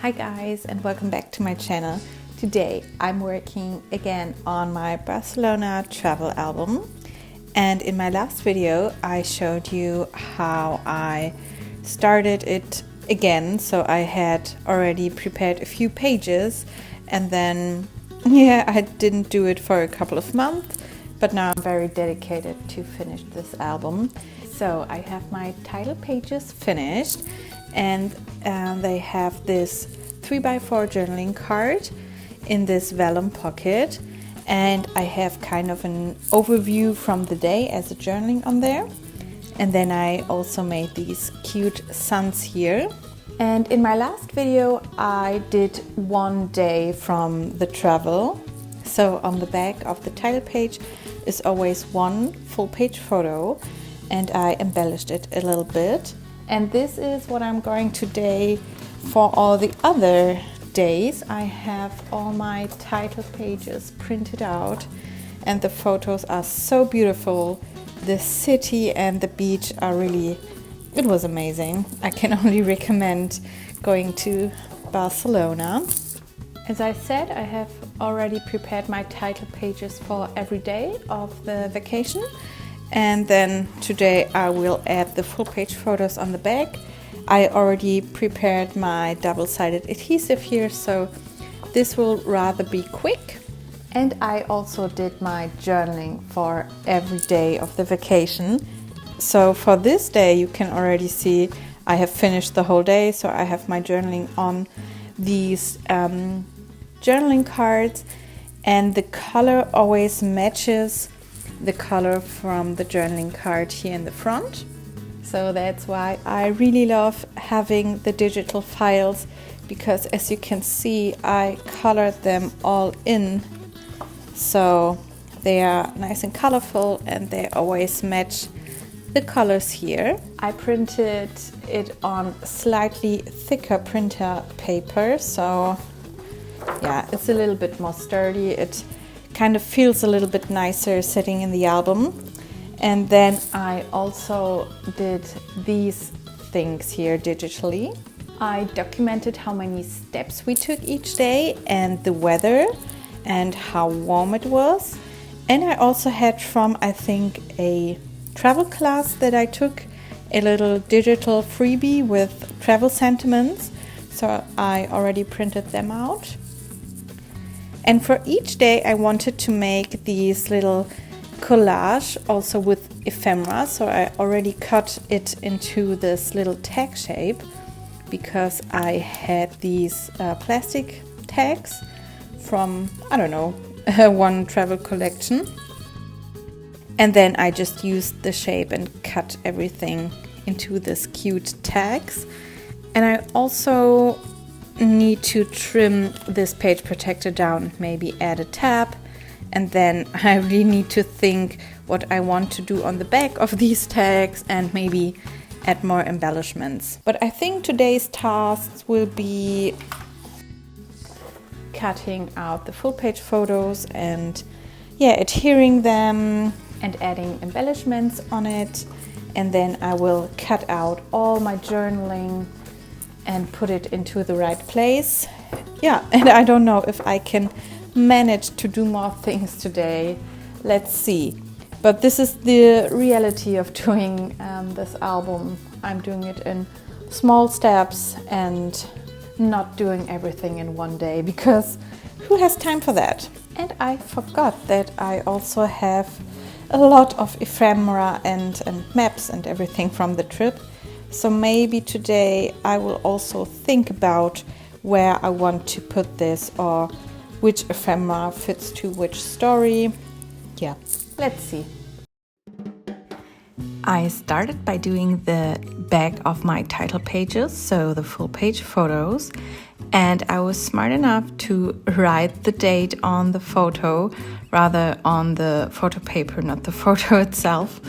Hi guys, and welcome back to my channel. Today I'm working again on my Barcelona travel album, and in my last video I showed you how I started it again. So I had already prepared a few pages, and then I didn't do it for a couple of months, but now I'm very dedicated to finish this album. So I have my title pages finished, and they have this 3x4 journaling card in this vellum pocket, and I have kind of an overview from the day as a journaling on there. And then I also made these cute suns here. And in my last video I did one day from the travel. So on the back of the title page is always one full page photo, and I embellished it a little bit. And this is what I'm going today for all the other days. I have all my title pages printed out, and the photos are so beautiful. The city and the beach are really, it was amazing. I can only recommend going to Barcelona. As I said, I have already prepared my title pages for every day of the vacation. And then today I will add the full page photos on the back. I already prepared my double-sided adhesive here, so this will rather be quick. And I also did my journaling for every day of the vacation. So for this day you can already see I have finished the whole day, so I have my journaling on these journaling cards, and the color always matches the color from the journaling card here in the front. So that's why I really love having the digital files, because as you can see I colored them all in, so they are nice and colorful and they always match the colors here. I printed it on slightly thicker printer paper, so yeah, it's a little bit more sturdy. It kind of feels a little bit nicer sitting in the album. And then I also did these things here digitally. I documented how many steps we took each day and the weather and how warm it was. And I also had from, I think, a travel class that I took, a little digital freebie with travel sentiments. So I already printed them out. And for each day I wanted to make these little collage also with ephemera, so I already cut it into this little tag shape because I had these plastic tags from, I don't know, one travel collection. And then I just used the shape and cut everything into this cute tags. And I also need to trim this page protector down, maybe add a tab, and then I really need to think what I want to do on the back of these tags and maybe add more embellishments. But I think today's tasks will be cutting out the full page photos and adhering them and adding embellishments on it, and then I will cut out all my journaling and put it into the right place. And I don't know if I can manage to do more things today. Let's see. But this is the reality of doing this album. I'm doing it in small steps and not doing everything in one day, because who has time for that? And I forgot that I also have a lot of ephemera and maps and everything from the trip. So maybe today I will also think about where I want to put this, or which ephemera fits to which story. Let's see. I started by doing the back of my title pages, so the full page photos, and I was smart enough to write the date on the photo, rather on the photo paper, not the photo itself.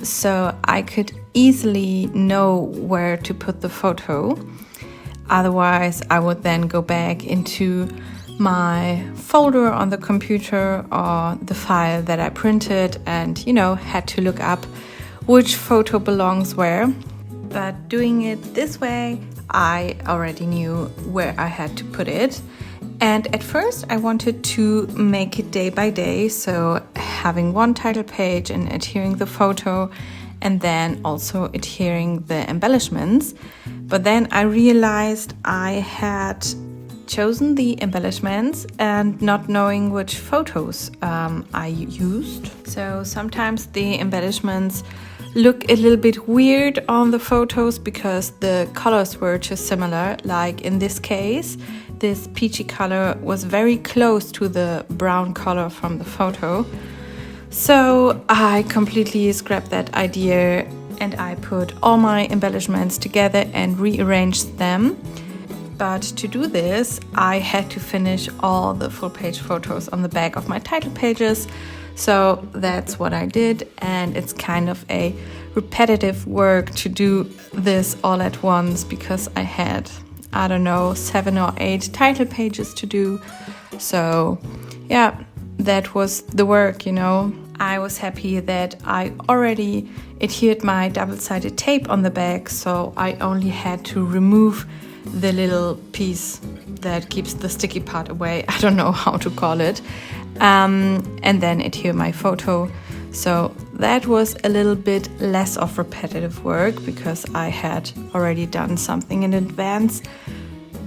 So I could easily know where to put the photo. Otherwise, I would then go back into my folder on the computer or the file that I printed and, had to look up which photo belongs where. But doing it this way, I already knew where I had to put it. And at first I wanted to make it day by day, so having one title page and adhering the photo, and then also adhering the embellishments. But then I realized I had chosen the embellishments and not knowing which photos I used. So sometimes the embellishments look a little bit weird on the photos because the colors were too similar. Like in this case, this peachy color was very close to the brown color from the photo. So I completely scrapped that idea and I put all my embellishments together and rearranged them. But to do this, I had to finish all the full page photos on the back of my title pages. So that's what I did, and it's kind of a repetitive work to do this all at once because I had, I don't know, 7 or 8 title pages to do. So yeah, that was the work, you know. I was happy that I already adhered my double-sided tape on the back, so I only had to remove the little piece that keeps the sticky part away. I don't know how to call it. And then adhere my photo. So that was a little bit less of repetitive work because I had already done something in advance.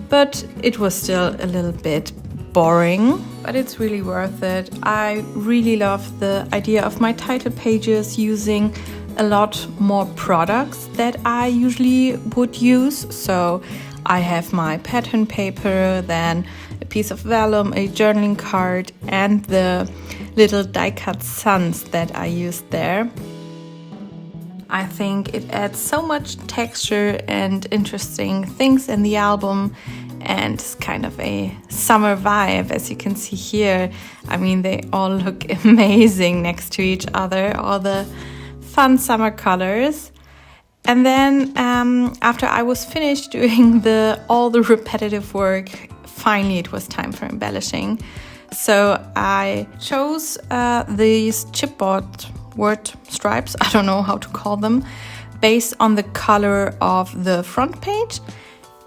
But it was still a little bit boring, but it's really worth it. I really love the idea of my title pages using a lot more products that I usually would use. So I have my pattern paper, then a piece of vellum, a journaling card, and the little die-cut suns that I used there. I think it adds so much texture and interesting things in the album, and it's kind of a summer vibe, as you can see here. I mean, they all look amazing next to each other, all the fun summer colors. And then after I was finished doing all the repetitive work, finally it was time for embellishing. So I chose these chipboard word stripes, I don't know how to call them, based on the color of the front page.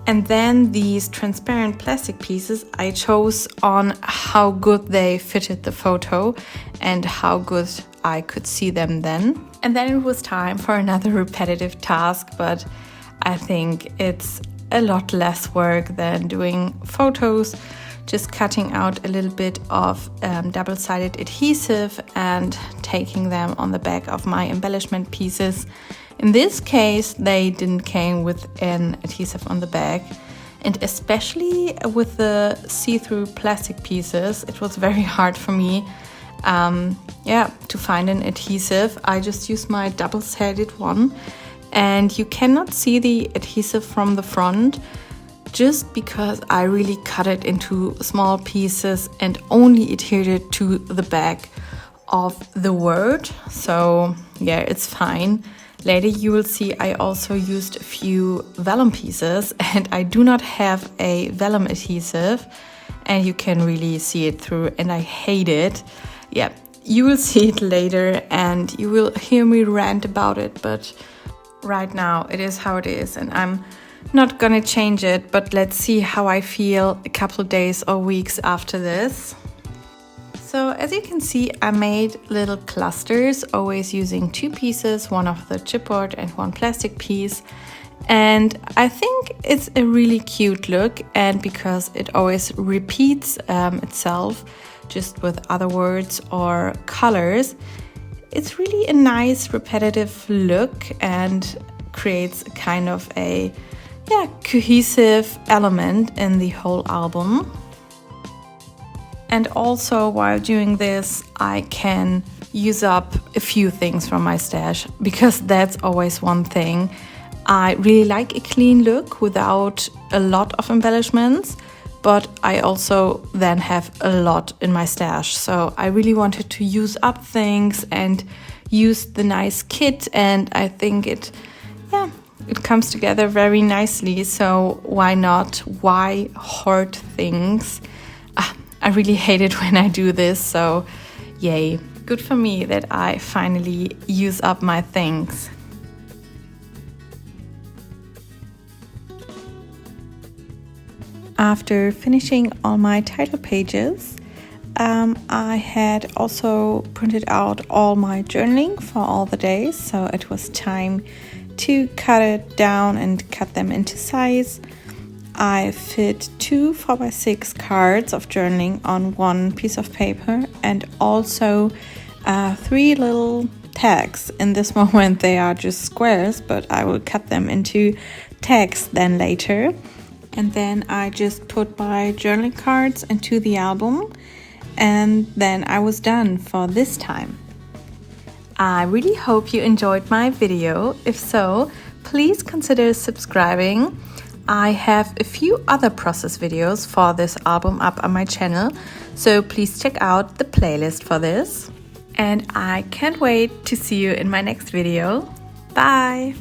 And then these transparent plastic pieces I chose on how good they fitted the photo and how good I could see them then. And then it was time for another repetitive task, but I think it's a lot less work than doing photos, just cutting out a little bit of double-sided adhesive and taking them on the back of my embellishment pieces. In this case, they didn't came with an adhesive on the back, and especially with the see-through plastic pieces, it was very hard for me to find an adhesive. I just used my double-sided one, and you cannot see the adhesive from the front just because I really cut it into small pieces and only adhered it to the back of the word. So yeah, it's fine. Later you will see I also used a few vellum pieces, and I do not have a vellum adhesive, and you can really see it through, and I hate it. Yeah, you will see it later and you will hear me rant about it, but right now it is how it is and I'm not gonna change it. But let's see how I feel a couple days or weeks after this. So as you can see, I made little clusters, always using 2 pieces, one of the chipboard and one plastic piece. And I think it's a really cute look, and because it always repeats itself just with other words or colors, it's really a nice repetitive look and creates a kind of a cohesive element in the whole album. And also while doing this, I can use up a few things from my stash, because that's always one thing. I really like a clean look without a lot of embellishments, but I also then have a lot in my stash. So I really wanted to use up things and use the nice kit, and I think it comes together very nicely. So why not? Why hoard things? I really hate it when I do this, so yay. Good for me that I finally use up my things. After finishing all my title pages, I had also printed out all my journaling for all the days, so it was time to cut it down and cut them into size. I fit 2 4x6 cards of journaling on one piece of paper, and also 3 little tags. In this moment they are just squares, but I will cut them into tags then later. And then I just put my journaling cards into the album, and then I was done for this time. I really hope you enjoyed my video. If so, please consider subscribing. I have a few other process videos for this album up on my channel, so please check out the playlist for this. And I can't wait to see you in my next video. Bye!